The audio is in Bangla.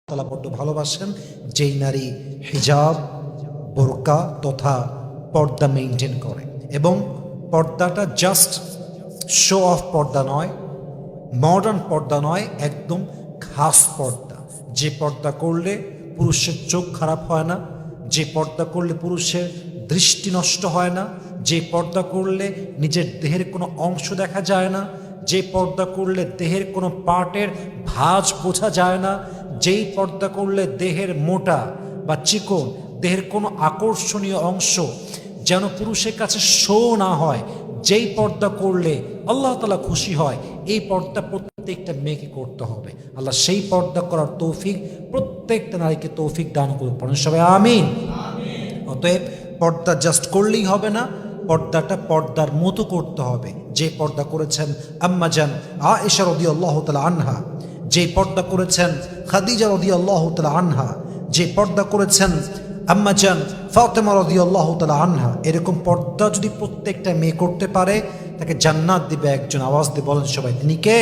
তাআলা বড্ড ভালোবাসেন যেই নারী হিজাব, বোরকা তথা পর্দা মেইনটেইন করে। এবং পর্দাটা জাস্ট শো অফ পর্দা নয়, মডার্ন পর্দা নয়, একদম খাস পর্দা। যে পর্দা করলে পুরুষের চোখ খারাপ হয় না, যে পর্দা করলে পুরুষের দৃষ্টি নষ্ট হয় না, যে পর্দা করলে নিজের দেহের কোনো অংশ দেখা যায় না, যে পর্দা করলে দেহের কোনো পার্টের ভাঁজ বোঝা যায় না, যেই পর্দা করলে দেহের মোটা বা চিকন দেহের কোনো আকর্ষণীয় অংশ যেন পুরুষের কাছে শো না হয়, যেই পর্দা করলে আল্লাহ তাআলা খুশি হয়, এই পর্দা প্রত্যেকটা মেয়েকে করতে হবে। আল্লাহ সেই পর্দা করার তৌফিক প্রত্যেকটা নারীকে তৌফিক দান করুক, পড়েন সবাই আমিন। অতএব পর্দা জাস্ট করলেই হবে না, পর্দাটা পর্দার মতো করতে হবে। যে পর্দা করেছেন আম্মাজান আয়েশা রাদিয়াল্লাহু তাআলা আনহা, যে পর্দা করেছেন খাদিজা রাদিয়াল্লাহু তাআলা আনহা, যে পর্দা করেছেন আম্মাজান ফাতেমা রাদিয়াল্লাহু তাআলা আনহা, এরকম পর্দা যদি প্রত্যেকটা মেয়ে করতে পারে তাকে জান্নাত দিবে একজন। আওয়াজ দিয়ে বলেন সবাই, তিনি কে?